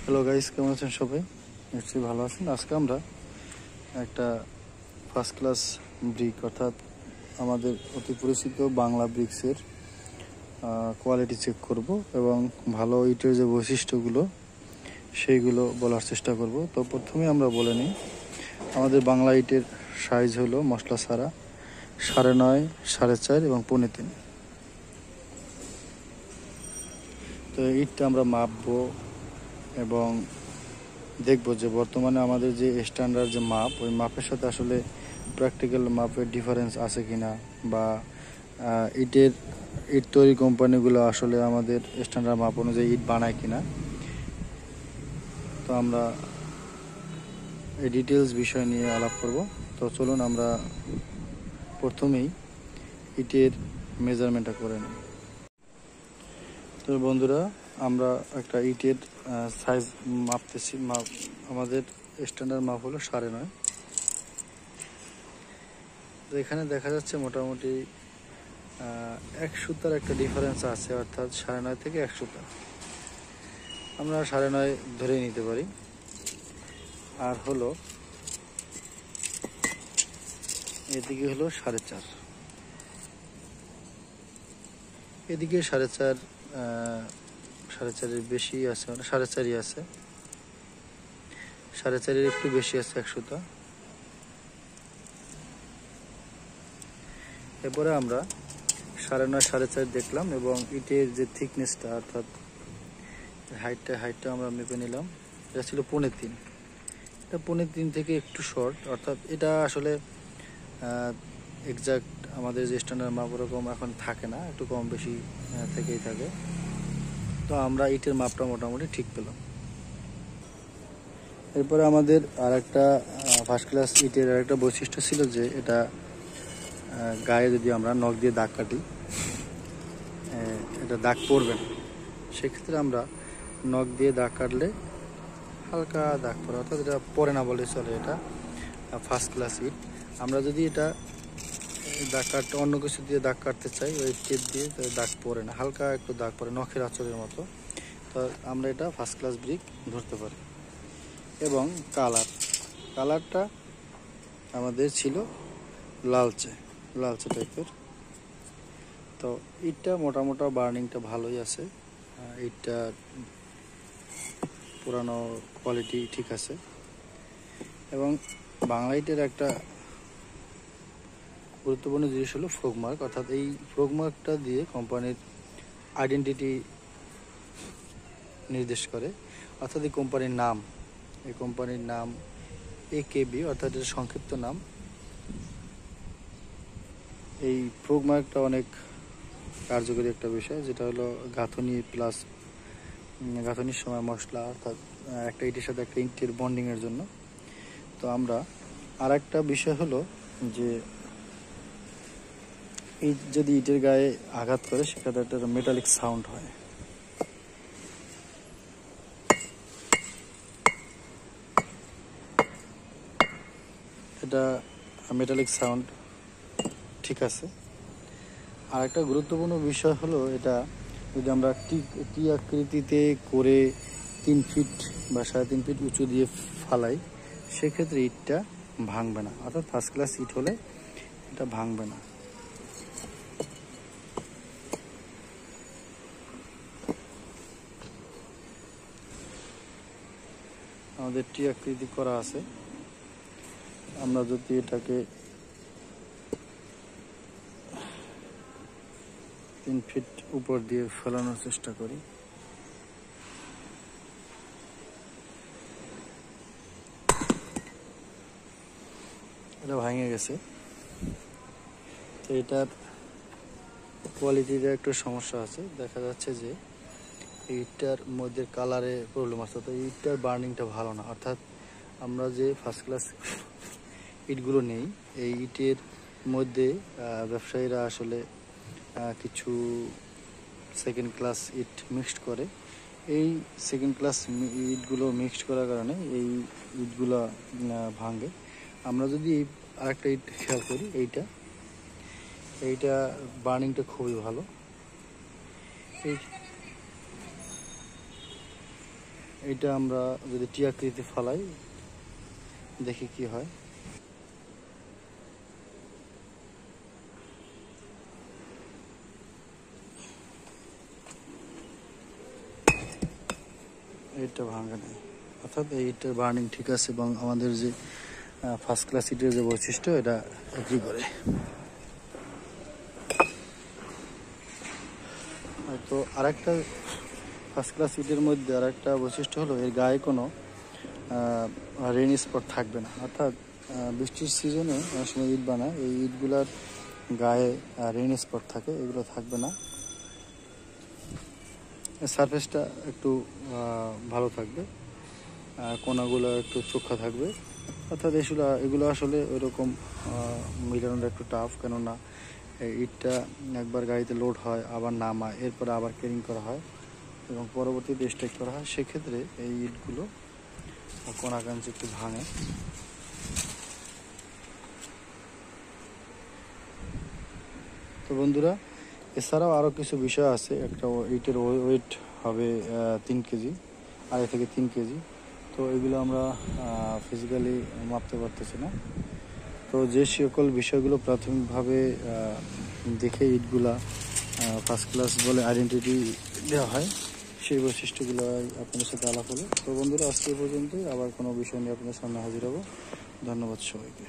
Hello guys, কেমন আছেন সবাই? নিশ্চয়ই ভালো আছেন। আজকে আমরা একটা ফার্স্ট ক্লাস ব্রিক অর্থাৎ আমাদের অতি পরিচিত বাংলা ব্রিক্সের কোয়ালিটি চেক করব এবং ভালো ইটের যে বৈশিষ্ট্যগুলো সেইগুলো বলার চেষ্টা করব। তো প্রথমে আমরা বলে নিই, আমাদের বাংলা ইটের সাইজ হলো মশলা ছাড়া 9.5, 4.5 এবং 3.5। তো ইটটা আমরা মাপবো এবং দেখব যে বর্তমানে আমাদের যে স্ট্যান্ডার্ড যে মাপ, ওই মাপের সাথে আসলে প্র্যাকটিক্যাল মাপের ডিফারেন্স আছে কিনা, বা ইট তৈরি কোম্পানিগুলো আসলে আমাদের স্ট্যান্ডার্ড মাপ অনুযায়ী ইট বানায় কিনা। তো আমরা এই ডিটেলস বিষয় নিয়ে আলাপ করব। তো চলুন আমরা প্রথমেই ইটের মেজারমেন্টটা করে নিই। তো বন্ধুরা, আমরা একটা ইটের সাইজ মাপতেছি। আমাদের স্ট্যান্ডার্ড মাপ হলো 9.5। তো এখানে দেখা যাচ্ছে মোটামুটি 1 সুতার একটা ডিফারেন্স আছে, অর্থাৎ 9.5 থেকে 1 সুতা আমরা 9.5 ধরেই নিতে পারি। আর হলো এদিকে হলো 4.5, এদিকে 4.5, 4.5-এর বেশি আছে, মানে 4.5-ই আছে, 4.5-এর একটু বেশি আছে 1 সুতা। এরপরে আমরা 9.5, 4.5 দেখলাম এবং ইটের যে থিকনেসটা অর্থাৎ হাইটটা আমরা মেপে নিলাম। এটা ছিল 3.5। এটা 3.5 থেকে একটু শর্ট, অর্থাৎ এটা আসলে এক্সাক্ট আমাদের যে স্ট্যান্ডার্ড মাপ ওরকম এখন থাকে না, একটু কম বেশি থেকেই থাকে। তো আমরা ইটের মাপটা মোটামুটি ঠিক পেলাম। এরপরে আমাদের আরেকটা ফার্স্ট ক্লাস ইটের আরেকটা বৈশিষ্ট্য ছিল যে এটা গায়ে যদি আমরা নখ দিয়ে দাগ কাটি, এটা দাগ পড়বে না। সেক্ষেত্রে আমরা নখ দিয়ে দাগ কাটলে হালকা দাগ পড়ে, অর্থাৎ এটা পড়ে না বলে চলে। এটা ফার্স্ট ক্লাস ইট। আমরা যদি এটা দাগ কাটতে অন্য কিছু দিয়ে দাগ কাটতে চাই, ওই টেপ দিয়ে দাগ পড়ে না, হালকা একটু দাগ পড়ে নখের আঁচড়ের মতো। তো আমরা এটা ফার্স্ট ক্লাস ব্রিক ধরতে পারি। এবং কালারটা আমাদের ছিল লালচে টাইপের। তো ইটটা মোটামুটি বার্নিংটা ভালোই আছে, ইটটা পুরানো কোয়ালিটি ঠিক আছে। এবং বাংলা ইটের একটা গুরুত্বপূর্ণ জিনিস হলো ফ্রগমার্ক, অর্থাৎ এই ফ্রগমার্কটা দিয়ে কোম্পানির আইডেন্টিটি নির্দেশ করে, অর্থাৎ এই কোম্পানির নাম AKB, অর্থাৎ এর সংক্ষিপ্ত নাম। এই ফ্রগমার্কটা অনেক কার্যকরী একটা বিষয়, যেটা হলো গাঁথনির সময় মশলা, অর্থাৎ একটা ইটের সাথে একটা ইটের বন্ডিংয়ের জন্য। তো আমরা আর একটা বিষয় হলো যে ইট যদি ইটের গায়ে আঘাত করে, সেক্ষেত্রে একটা মেটালিক সাউন্ড হয়। এটা মেটালিক সাউন্ড ঠিক আছে। আর একটা গুরুত্বপূর্ণ বিষয় হলো, এটা যদি আমরা টি আকৃতিতে করে 3 ফিট বা 3.5 ফিট উঁচু দিয়ে ফালাই, সেক্ষেত্রে ইটটা ভাঙবে না, অর্থাৎ ফার্স্ট ক্লাস ইট হলে এটা ভাঙবে না। আমাদের টি আকৃতি করা আছে। আমরা যদি এটাকে 3 ফিট উপর দিয়ে ফেলানোর চেষ্টা করি, এটা ভেঙে গেছে। তো এটার কোয়ালিটির একটু সমস্যা আছে, দেখা যাচ্ছে যে ইটটার মধ্যে কালারে প্রবলেম আছে। তো ইটটার বার্নিংটা ভালো না, অর্থাৎ আমরা যে ফার্স্ট ক্লাস ইটগুলো নেই, এই ইটের মধ্যে ব্যবসায়ীরা আসলে কিছু সেকেন্ড ক্লাস ইট মিক্সড করে। এই সেকেন্ড ক্লাস ইটগুলো মিক্সড করার কারণে এই ইটগুলো ভাঙে। আমরা যদি আরেকটা ইট খেয়াল করি, এইটা বার্নিংটা খুবই ভালো। এটা আমরা যদি টি আকৃতি ফালাই দেখি কি হয়। এটা ভাঙে নেই, অর্থাৎ এই ইটের বার্নিং ঠিক আছে এবং আমাদের যে ফার্স্ট ক্লাস ইটের যে বৈশিষ্ট্য এটা এগ্রি করে। তো আরেকটা ফার্স্ট ক্লাস ইটের মধ্যে আরেকটা বৈশিষ্ট্য হলো এর গায়ে কোনো রেন স্পট থাকবে না, অর্থাৎ বৃষ্টির সিজনে অনেক সময় ইট বানায়, এই ইটগুলার গায়ে রেন স্পট থাকে, এগুলো থাকবে না। সারফেসটা একটু ভালো থাকবে, কোনাগুলো একটু চোখা থাকবে, অর্থাৎ এগুলো আসলে ওইরকম মিলানোটা একটু টাফ, কেননা ইটটা একবার গাড়িতে লোড হয়, আবার নামায়, এরপরে আবার ক্যারিং করা হয় এবং পরবর্তীতে স্ট্রাইক করা হয়। সেক্ষেত্রে এই ইটগুলো কোনাকাঞ্চি একটু ভাঙে। তো বন্ধুরা, এছাড়াও আরও কিছু বিষয় আছে। একটা ইটের ওয়েট হবে 3 কেজি, 2.5 থেকে 3 কেজি। তো এগুলো আমরা ফিজিক্যালি মাপতে পারতেছি না। তো যে সকল বিষয়গুলো প্রাথমিকভাবে দেখে ইটগুলা ফার্স্ট ক্লাস বলে আইডেন্টিটি দেওয়া হয়, সেই বৈশিষ্ট্যগুলো আপনাদের সাথে আলাপ হলো। তো বন্ধুরা, আজকে পর্যন্তই, আবার কোনো বিষয় নিয়ে আপনাদের সামনে হাজির হব। ধন্যবাদ সবাইকে।